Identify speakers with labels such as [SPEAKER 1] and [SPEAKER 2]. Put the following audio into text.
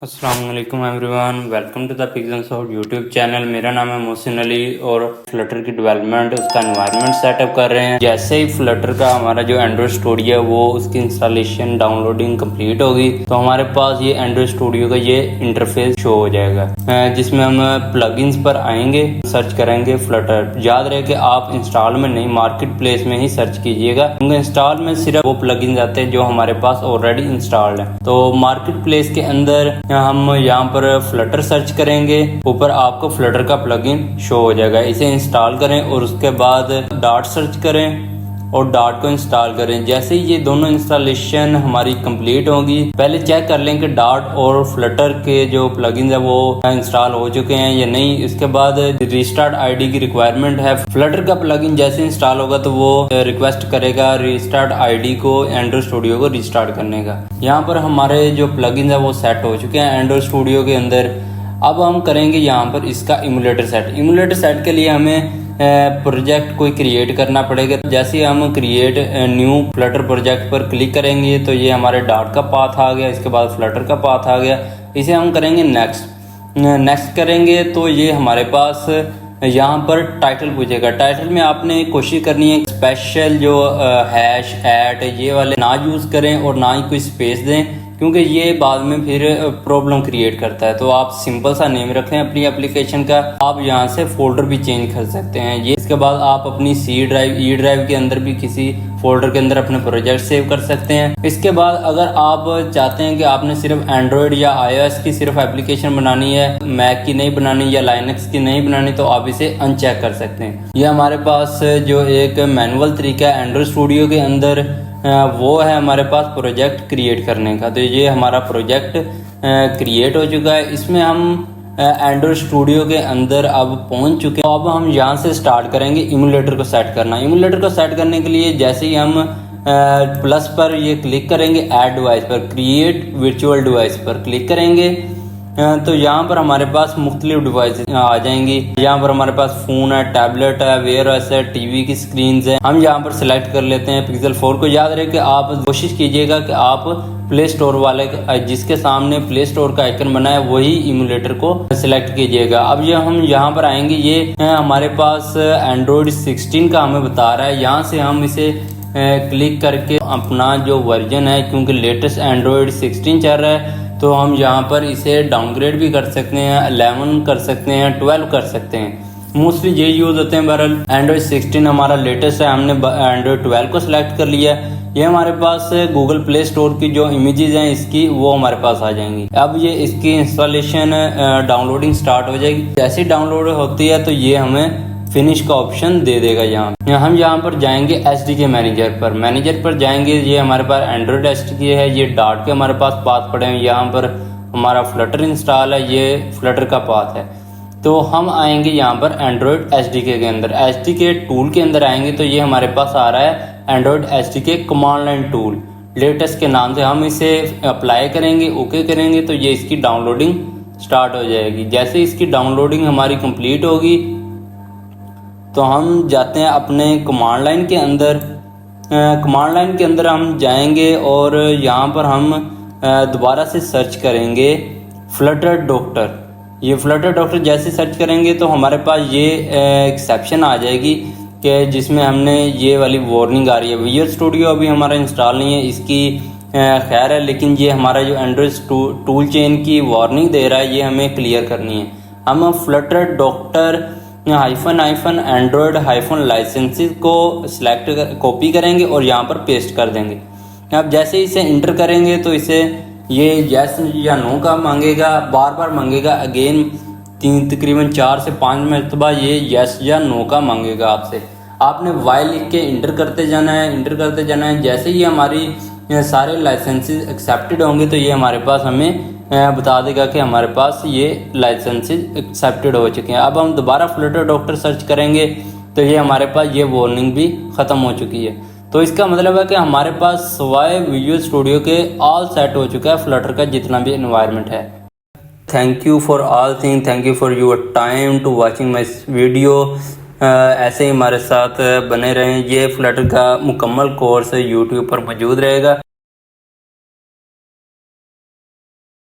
[SPEAKER 1] अस्सलाम वालेकुम everyone, welcome to the pixels of YouTube channel. मेरा नाम है मोहसिन अली और फ्लटर की डेवलपमेंट उसका एनवायरनमेंट सेटअप कर रहे हैं। जैसे ही फ्लटर का हमारा जो एंड्रॉयड स्टूडियो है वो उसकी इंस्टॉलेशन डाउनलोडिंग कंप्लीट होगी तो हमारे पास ये एंड्रॉयड स्टूडियो का ये इंटरफेस शो हो जाएगा, जिसमें हम प्लगइन्स पर आएंगे, सर्च करेंगे फ्लटर। याद रहे कि आप इंस्टॉल में नहीं, मार्केट प्लेस में ही सर्च कीजिएगा, क्योंकि इंस्टॉल में सिर्फ वो प्लगइन्स आते हैं जो हमारे पास ऑलरेडी इंस्टॉल्ड है। तो मार्केट प्लेस के अंदर हम यहाँ पर फ्लटर सर्च करेंगे, ऊपर आपको फ्लटर का प्लगइन शो हो जाएगा। इसे इंस्टॉल करें और उसके बाद डॉट सर्च करें और डॉट को इंस्टॉल करें। जैसे ही ये दोनों इंस्टॉलेशन हमारी कंप्लीट होगी, पहले चेक कर लें कि डॉट और फ्लटर के जो प्लगइन्स है वो इंस्टॉल हो चुके हैं या नहीं। इसके बाद रिस्टार्ट आईडी की रिक्वायरमेंट है। फ्लटर का प्लगइन जैसे इंस्टॉल होगा तो वो रिक्वेस्ट करेगा रिस्टार्ट आईडी को एंड्रॉयड स्टूडियो को रिस्टार्ट करने का। यहाँ पर हमारे जो प्लगइन्स है वो सेट हो चुके हैं एंड्रॉयड स्टूडियो के अंदर। अब हम करेंगे यहाँ पर इसका इमुलेटर सेट। इमुलेटर सेट के लिए हमें प्रोजेक्ट कोई क्रिएट करना पड़ेगा। जैसे हम क्रिएट न्यू फ्लटर प्रोजेक्ट पर क्लिक करेंगे तो ये हमारे डॉट का पाथ आ गया, इसके बाद फ्लटर का पाथ आ गया। इसे हम करेंगे नेक्स्ट करेंगे तो ये हमारे पास यहाँ पर टाइटल पूछेगा। टाइटल में आपने कोशिश करनी है स्पेशल जो हैश ऐट ये वाले ना यूज़ करें और ना ही कोई स्पेस दें, क्योंकि ये बाद में फिर प्रॉब्लम क्रिएट करता है। तो आप सिंपल सा नेम रखें अपनी एप्लीकेशन का। आप यहाँ से फोल्डर भी चेंज कर सकते हैं ये। इसके बाद आप अपनी सी ड्राइव, ई ड्राइव के अंदर भी किसी फोल्डर के अंदर अपने प्रोजेक्ट सेव कर सकते हैं। इसके बाद अगर आप चाहते हैं कि आपने सिर्फ एंड्रॉयड या iOS की सिर्फ एप्लीकेशन बनानी है, मैक की नहीं बनानी या लाइनक्स की नहीं बनानी, तो आप इसे अनचेक कर सकते हैं। ये हमारे पास जो एक मैनुअल तरीका है एंड्रॉयड स्टूडियो के अंदर, वो है हमारे पास प्रोजेक्ट क्रिएट करने का। तो ये हमारा प्रोजेक्ट क्रिएट हो चुका है। इसमें हम एंड्रॉयड स्टूडियो के अंदर अब पहुंच चुके हैं। तो अब हम यहाँ से स्टार्ट करेंगे इमुलेटर को सेट करना। इमुलेटर को सेट करने के लिए जैसे ही हम प्लस पर ये क्लिक करेंगे, ऐड डिवाइस पर, क्रिएट वर्चुअल डिवाइस पर क्लिक करेंगे तो यहाँ पर हमारे पास मुख्तलिफ डिवाइस आ जाएंगी। यहाँ पर हमारे पास फ़ोन है, टैबलेट है, वेयर OS है, टीवी की स्क्रीन है। हम यहाँ पर सिलेक्ट कर लेते हैं पिक्सल 4 को। याद रहे कि आप कोशिश कीजिएगा कि आप प्ले स्टोर वाले जिसके सामने प्ले स्टोर का आइकन बना है वही इमुलेटर को सिलेक्ट कीजिएगा। अब ये हम यहाँ पर आएंगे, ये हमारे पास एंड्रॉयड 16 का हमें बता रहा है। यहाँ से हम इसे क्लिक करके अपना जो वर्जन है, क्योंकि लेटेस्ट एंड्रॉयड 16 चल रहा है, तो हम यहाँ पर इसे डाउनग्रेड भी कर सकते हैं, 11 कर सकते हैं, 12 कर सकते हैं। मोस्टली ये यूज़ होते हैं। बहरहाल एंड्रॉयड 16 हमारा लेटेस्ट है, हमने एंड्रॉयड 12 को सिलेक्ट कर लिया है। ये हमारे पास गूगल प्ले स्टोर की जो इमेजेस हैं इसकी, वो हमारे पास आ जाएंगी। अब ये इसकी इंस्टॉलेशन डाउनलोडिंग स्टार्ट हो जाएगी। जैसे ही डाउनलोड होती है तो ये हमें फिनिश का ऑप्शन दे देगा। यहाँ हम यहाँ पर जाएंगे SDK मैनेजर पर जाएंगे। ये हमारे पास एंड्रॉयड SDK है, ये डॉट के हमारे पास पाथ पड़े हैं। यहाँ पर हमारा फ्लटर इंस्टॉल है, ये फ्लटर का पाथ है। तो हम आएंगे यहाँ पर एंड्रॉयड SDK के अंदर, SDK टूल के अंदर आएंगे तो ये हमारे पास आ रहा है Android SDK command line tool latest के नाम से। हम इसे अप्लाई करेंगे, ओके करेंगे तो ये इसकी डाउनलोडिंग स्टार्ट हो जाएगी। जैसे इसकी डाउनलोडिंग हमारी कंप्लीट होगी तो हम जाते हैं अपने कमांड लाइन के अंदर। कमांड लाइन के अंदर हम जाएंगे और यहाँ पर हम दोबारा से सर्च करेंगे फ्लटर डॉक्टर। ये फ्लटर डॉक्टर जैसे सर्च करेंगे तो हमारे पास ये एक्सेप्शन आ जाएगी कि जिसमें हमने ये वाली वार्निंग आ रही है। विजुअल स्टूडियो अभी हमारा इंस्टॉल नहीं है, इसकी खैर है, लेकिन ये हमारा जो एंड्रॉयड टूल चेन की वार्निंग दे रहा है ये हमें क्लियर करनी है। हम Flutter doctor hyphen Android hyphen licenses को सिलेक्ट कॉपी करेंगे और यहाँ पर पेस्ट कर देंगे। अब जैसे इसे इंटर करेंगे तो इसे ये यस या नो का मांगेगा, बार बार मांगेगा अगेन, तकरीबन 4 से 5 मरतबा ये यस या नो का मांगेगा आपसे। आपने वाई लिख के इंटर करते जाना है। जैसे ही हमारी सारे लाइसेंसेस एक्सेप्टेड होंगे तो ये हमारे पास हमें बता देगा कि हमारे पास ये लाइसेंसेस एक्सेप्टेड हो चुके हैं। अब हम दोबारा फ्लटर डॉक्टर सर्च करेंगे तो ये हमारे पास ये वार्निंग भी ख़त्म हो चुकी है। तो इसका मतलब है कि हमारे पास सिवाय विजुअल स्टूडियो के ऑल सेट हो चुका है फ्लटर का जितना भी एनवायरनमेंट है। Thank you for all thing, thank you for your time to watching my video. ऐसे ही हमारे साथ बने रहें। ये फ्लटर का मुकम्मल कोर्स यूट्यूब पर मौजूद रहेगा।